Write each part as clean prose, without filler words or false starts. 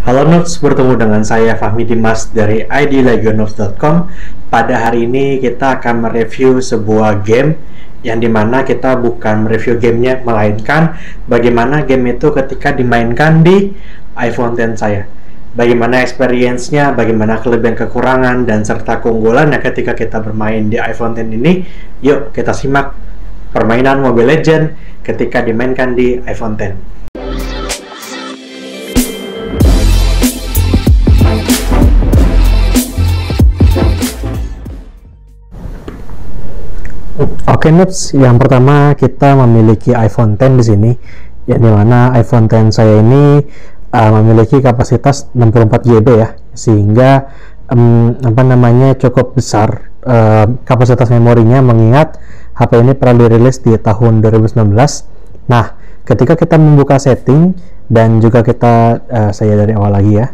Halo Nerds, bertemu dengan saya Fahmi Dimas dari idlegionerds.com. Pada hari ini kita akan mereview sebuah game yang dimana kita bukan mereview gamenya, melainkan bagaimana game itu ketika dimainkan di iPhone X saya. Bagaimana experience-nya, bagaimana kelebihan kekurangan, dan serta keunggulannya ketika kita bermain di iPhone X ini. Yuk kita simak permainan Mobile Legends ketika dimainkan di iPhone X. Oke Noobs, yang pertama kita memiliki iPhone X di sini, yang dimana iPhone X saya ini memiliki kapasitas 64 GB ya, sehingga cukup besar kapasitas memorinya, mengingat HP ini pernah dirilis di tahun 2019. Nah, ketika kita membuka setting dan juga kita saya dari awal lagi ya,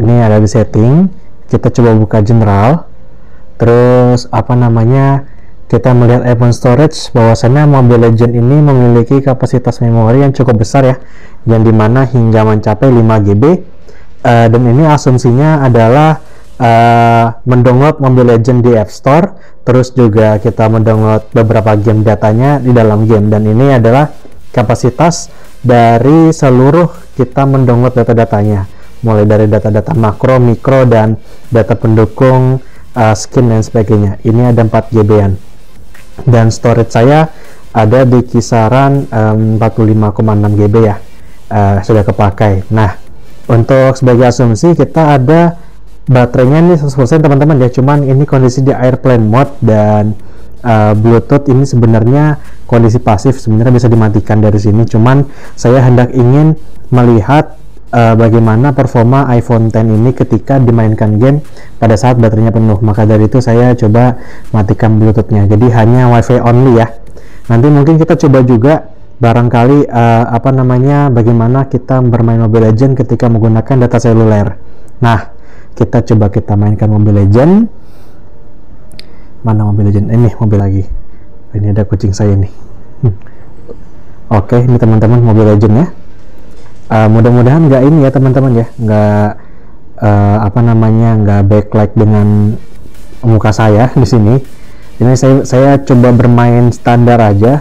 ini ada di setting, kita coba buka general, terus kita melihat iPhone storage, bahwasannya Mobile Legends ini memiliki kapasitas memori yang cukup besar ya, yang dimana hingga mencapai 5 GB, dan ini asumsinya adalah mendownload Mobile Legends di App Store, terus juga kita mendownload beberapa game datanya di dalam game, dan ini adalah kapasitas dari seluruh kita mendownload data-datanya, mulai dari data-data makro, mikro, dan data pendukung skin dan sebagainya. Ini ada 4 GB-an. Dan storage saya ada di kisaran 45,6 GB ya, sudah kepakai. Nah, untuk sebagai asumsi kita ada baterainya nih 100% teman-teman ya, cuman ini kondisi di airplane mode, dan Bluetooth ini sebenarnya kondisi pasif, sebenarnya bisa dimatikan dari sini, cuman saya hendak ingin melihat bagaimana performa iPhone X ini ketika dimainkan game pada saat baterainya penuh. Maka dari itu saya coba matikan Bluetoothnya, jadi hanya WiFi only ya. Nanti mungkin kita coba juga barangkali bagaimana kita bermain Mobile Legends ketika menggunakan data seluler. Nah, kita mainkan Mobile Legends. Mana Mobile Legends? Ini mobil lagi. Ini ada kucing saya nih. Oke, ini teman-teman Mobile Legends ya. Mudah-mudahan nggak ini ya teman-teman ya, nggak backlight dengan muka saya di sini. Ini saya coba bermain standar aja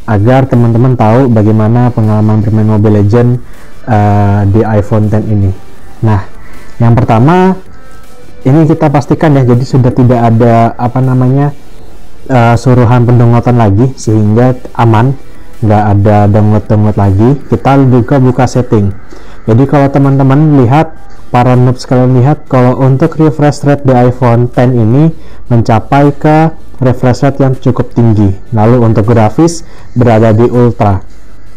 agar teman-teman tahu bagaimana pengalaman bermain Mobile Legends di iPhone X ini. Nah, yang pertama ini kita pastikan ya, jadi sudah tidak ada suruhan pendownloadan lagi, sehingga aman, nggak ada download lagi. Kita juga buka setting. Jadi kalau teman-teman lihat, para noobs kalian lihat, kalau untuk refresh rate di iPhone X ini mencapai ke refresh rate yang cukup tinggi. Lalu untuk grafis berada di ultra.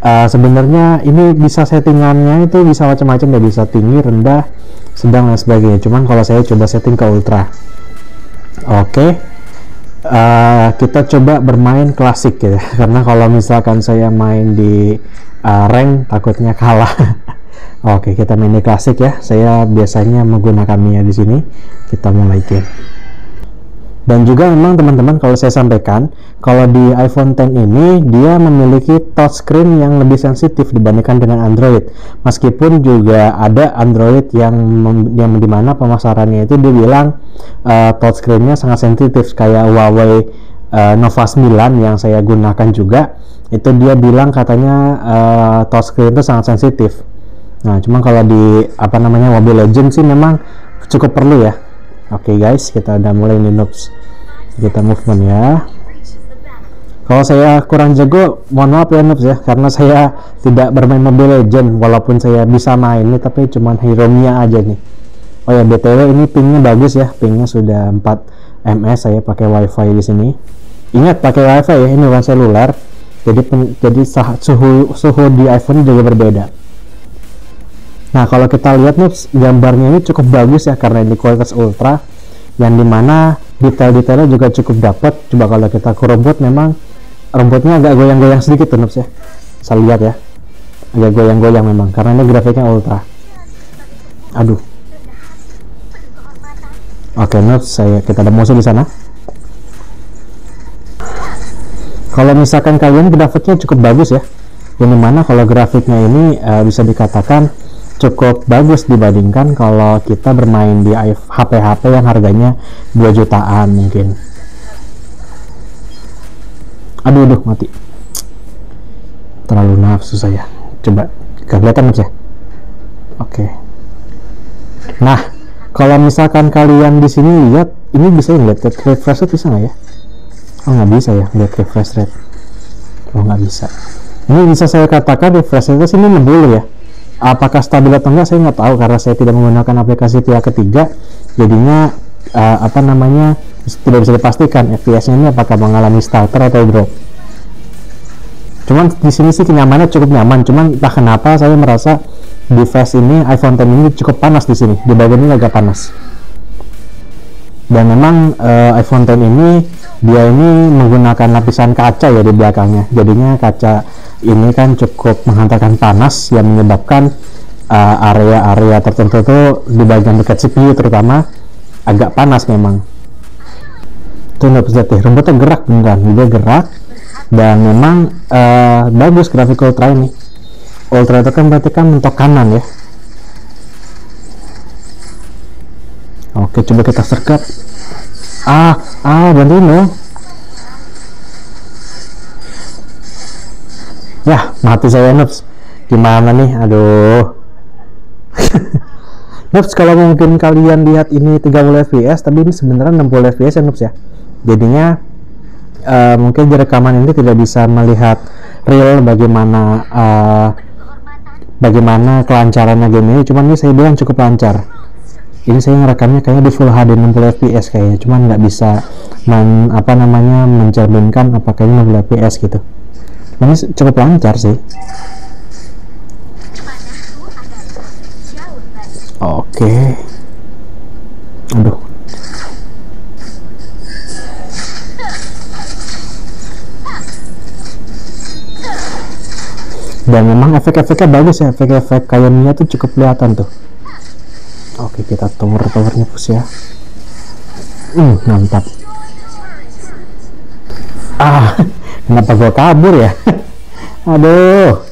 Sebenarnya ini bisa settingannya itu bisa macam-macam ya, bisa tinggi, rendah, sedang dan sebagainya. Cuman kalau saya coba setting ke ultra. Oke. Kita coba bermain klasik ya, karena kalau misalkan saya main di rank takutnya kalah. Oke, kita main di klasik ya. Saya biasanya menggunakan Mia di sini. Kita mulai game. Dan juga memang teman-teman, kalau saya sampaikan, kalau di iPhone X ini dia memiliki touchscreen yang lebih sensitif dibandingkan dengan Android. Meskipun juga ada Android yang dimana pemasarannya itu dibilang touchscreen-nya sangat sensitif, kayak Huawei Nova 9 yang saya gunakan juga, itu dia bilang katanya touchscreen itu sangat sensitif. Nah, cuma kalau di Mobile Legends sih memang cukup perlu ya. Oke guys, kita udah mulai nih noobs. Kita movement ya. Kalau saya kurang jago, mohon maaf ya noobs ya, karena saya tidak bermain Mobile Legends, walaupun saya bisa main ini, tapi cuman hero Mia aja nih. Oh ya, BTW ini pingnya bagus ya, pingnya sudah 4 ms. Saya pakai WiFi di sini. Ingat pakai WiFi ya, ini bukan seluler. Jadi suhu di iPhone juga berbeda. Nah, kalau kita lihat nih, gambarnya ini cukup bagus ya, karena ini kualitas ultra, yang dimana detail-detailnya juga cukup dapat. Coba kalau kita ke rumput, memang rumputnya agak goyang-goyang sedikit tuh noobs ya, saya lihat ya, agak goyang-goyang memang, karena ini grafiknya ultra. Aduh. Oke noobs, kita ada musuh di sana. Kalau misalkan kalian grafiknya cukup bagus ya, yang dimana kalau grafiknya ini bisa dikatakan cukup bagus dibandingkan kalau kita bermain di HP-HP yang harganya 2 jutaan mungkin. Aduh mati, terlalu nafsu saya. Coba kelihatan ya. Oke. Nah, kalau misalkan kalian di sini lihat, ini bisa lihat refresh rate, bisa nggak ya? Oh, nggak bisa ya lihat refresh rate. Oh, nggak bisa. Ini bisa saya katakan refresh rate sini 60 ya. Apakah stabil atau enggak saya nggak tahu karena saya tidak menggunakan aplikasi pihak ketiga, jadinya tidak bisa dipastikan FPS-nya ini apakah mengalami stutter atau drop. Cuman di sini sih kenyamanannya cukup nyaman, cuman entah kenapa saya merasa device ini, iPhone X ini cukup panas di sini, di bagian ini agak panas. Dan memang iPhone X ini dia ini menggunakan lapisan kaca ya di belakangnya, jadinya kaca ini kan cukup menghantarkan panas yang menyebabkan area-area tertentu tuh di bagian dekat CPU terutama agak panas memang. Tuh nggak bisa lihat, rumputnya gerak beneran, dia gerak dan memang bagus grafik ultra ini. Ultra itu kan berarti kan mentok kanan ya. Oke, coba kita sergap. Bantuin dong. Ya, mati saya Noobs. Gimana nih? Aduh. Noobs, kalau mungkin kalian lihat ini 30 fps, tapi ini sebenarnya 60 fps ya Noobs ya. Jadinya mungkin di rekaman ini tidak bisa melihat real bagaimana kelancarannya game ini. Cuman ini saya bilang cukup lancar. Ini saya ngerekamnya kayaknya di Full HD 60 fps kayaknya. Cuman nggak bisa mencerminkan apakah ini 60 fps gitu. Ini cukup lancar sih. Oke. Aduh. Dan memang efek-efeknya bagus ya, efek-efek kayaknya tuh cukup kelihatan tuh. Oke, kita towernya push ya. Mantap. Kenapa gua kabur ya? Aduh.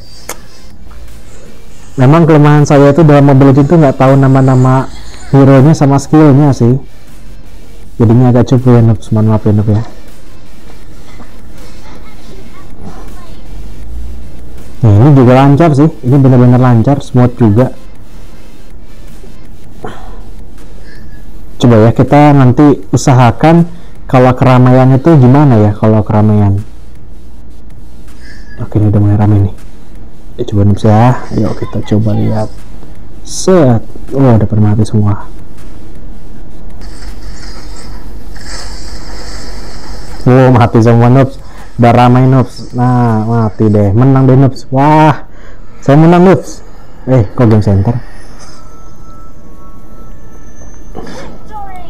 Memang kelemahan saya itu dalam Mobile Legends itu nggak tahu nama-nama hero-nya sama skillnya sih. Jadinya agak cupu ya Noobs, mohon maaf ya Noob ya. Nah, ini juga lancar sih, ini benar-benar lancar, smooth juga. Coba ya kita nanti usahakan kalau keramaian itu gimana ya kalau keramaian. Oke, ini udah mulai rame nih. Coba Noobs ya, yuk kita coba lihat. Set, ada pada mati semua. Mati semua Noobs. Udah ramai Noobs. Nah, mati deh. Menang deh Noobs. Wah, saya menang Noobs. Kok game center?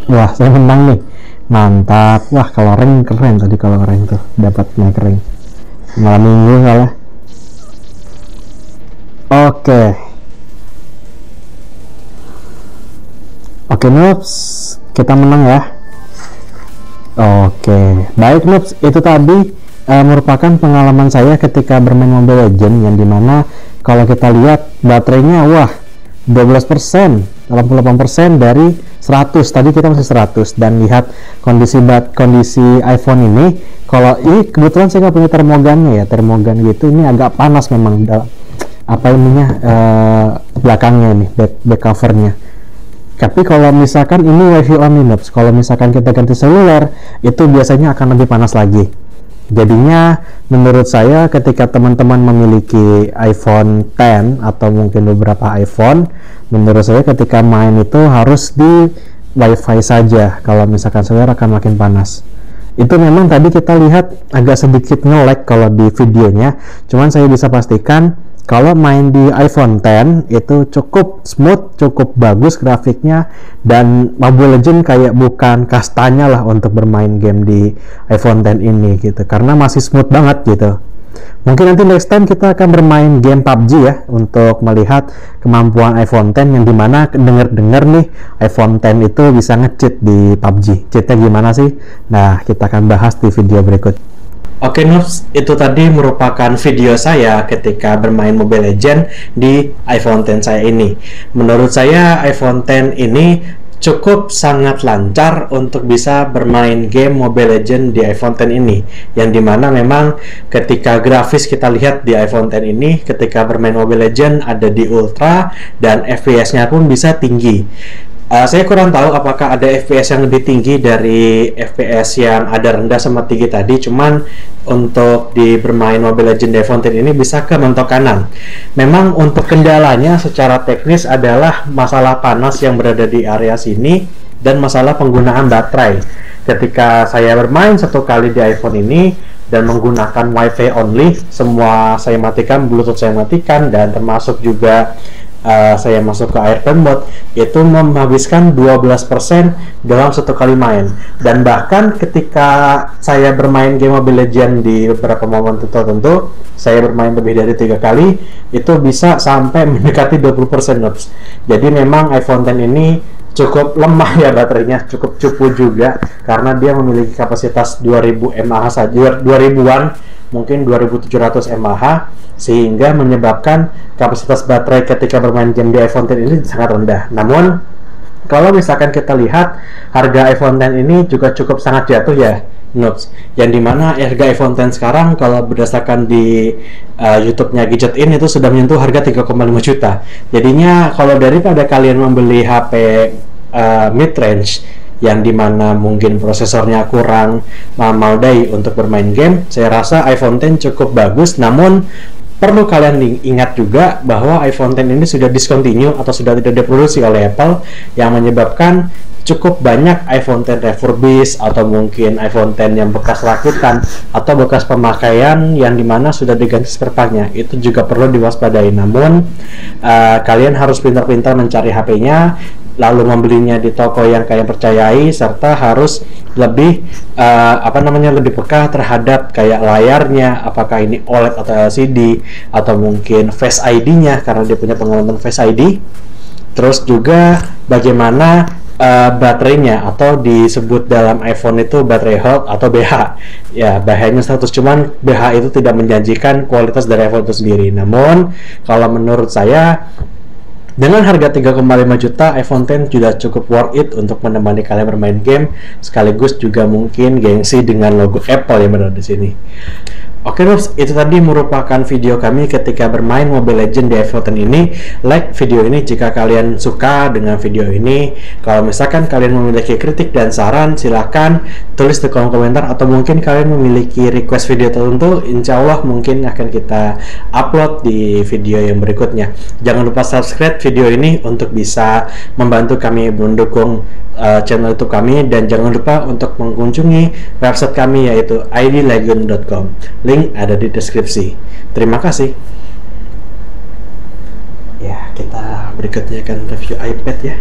Wah, saya menang nih. Mantap. Wah, kalau rank keren tadi, kalau rank tuh dapat naik rank. Malam minggu salah. Oke Noobs, kita menang ya. Oke, baik Noobs, itu tadi merupakan pengalaman saya ketika bermain Mobile Legends, yang dimana kalau kita lihat baterainya 12%, 88% dari 100. Tadi kita masih 100, dan lihat kondisi iPhone ini, kalau ini kebetulan saya nggak punya termogannya ya, termogan gitu, ini agak panas memang belakangnya ini, back covernya. Tapi kalau misalkan ini wifi only Noobs, kalau misalkan kita ganti seluler, itu biasanya akan lebih panas lagi. Jadinya menurut saya ketika teman-teman memiliki iPhone X atau mungkin beberapa iPhone, menurut saya ketika main itu harus di wifi saja. Kalau misalkan seluler akan makin panas. Itu memang tadi kita lihat agak sedikit nge-lag kalau di videonya, cuman saya bisa pastikan kalau main di iPhone X itu cukup smooth, cukup bagus grafiknya, dan Mobile Legends kayak bukan kastanya lah untuk bermain game di iPhone X ini gitu, karena masih smooth banget gitu. Mungkin nanti next time kita akan bermain game PUBG ya, untuk melihat kemampuan iPhone X, yang dimana denger nih iPhone X itu bisa nge-cheat di PUBG. Cheatnya gimana sih? Nah, kita akan bahas di video berikut. Oke Noobs, itu tadi merupakan video saya ketika bermain Mobile Legends di iPhone X saya ini. Menurut saya iPhone X ini cukup sangat lancar untuk bisa bermain game Mobile Legends di iPhone X ini, yang dimana memang ketika grafis kita lihat di iPhone X ini ketika bermain Mobile Legends ada di Ultra dan FPS-nya pun bisa tinggi. Saya kurang tahu apakah ada FPS yang lebih tinggi dari FPS yang ada rendah sama tinggi tadi, cuman untuk di bermain Mobile Legends di iPhone X ini bisa ke mentok kanan. Memang untuk kendalanya secara teknis adalah masalah panas yang berada di area sini dan masalah penggunaan baterai. Ketika saya bermain satu kali di iPhone ini dan menggunakan WiFi only, semua saya matikan, Bluetooth saya matikan, dan termasuk juga saya masuk ke airplane mode, itu menghabiskan 12% dalam satu kali main. Dan bahkan ketika saya bermain game Mobile Legends di beberapa momen tertentu, saya bermain lebih dari 3 kali, itu bisa sampai mendekati 20% Noobs. Jadi memang iPhone X ini cukup lemah ya baterainya, cukup cupu juga karena dia memiliki kapasitas 2000 mAh saja, 2000-an, mungkin 2700 mAh, sehingga menyebabkan kapasitas baterai ketika bermain game di iPhone X ini sangat rendah. Namun kalau misalkan kita lihat harga iPhone X ini juga cukup sangat jatuh ya Noobs, yang dimana harga iPhone X sekarang kalau berdasarkan di YouTube-nya Gadget-In itu sudah menyentuh harga 3,5 juta. Jadinya kalau daripada kalian membeli HP mid-range yang dimana mungkin prosesornya kurang memadai untuk bermain game, saya rasa iPhone X cukup bagus. Namun perlu kalian ingat juga bahwa iPhone X ini sudah discontinue atau sudah tidak diproduksi oleh Apple, yang menyebabkan cukup banyak iPhone X refurbished atau mungkin iPhone X yang bekas rakitan atau bekas pemakaian yang dimana sudah diganti spare partnya. Itu juga perlu diwaspadai. Namun kalian harus pintar-pintar mencari HP-nya, lalu membelinya di toko yang kalian percayai, serta harus lebih lebih peka terhadap kayak layarnya, apakah ini OLED atau LCD, atau mungkin Face ID-nya karena dia punya pengalaman Face ID. Terus juga bagaimana baterainya, atau disebut dalam iPhone itu baterai health atau BH. Ya, BH-nya 100, cuman BH itu tidak menjanjikan kualitas dari iPhone itu sendiri. Namun kalau menurut saya, dengan harga 3,5 juta, iPhone X sudah cukup worth it untuk menemani kalian bermain game, sekaligus juga mungkin gengsi dengan logo Apple yang berada di sini. Oke Noobs, itu tadi merupakan video kami ketika bermain Mobile Legends di iPhone X ini. Like video ini jika kalian suka dengan video ini. Kalau misalkan kalian memiliki kritik dan saran, silahkan tulis di kolom komentar, atau mungkin kalian memiliki request video tertentu, insya Allah mungkin akan kita upload di video yang berikutnya. Jangan lupa subscribe video ini untuk bisa membantu kami mendukung channel YouTube kami, dan jangan lupa untuk mengunjungi website kami yaitu idlegion.com. Link ada di deskripsi. Terima kasih. Ya, kita berikutnya akan review iPad ya.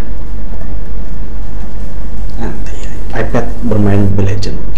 Nanti iPad bermain Mobile Legends.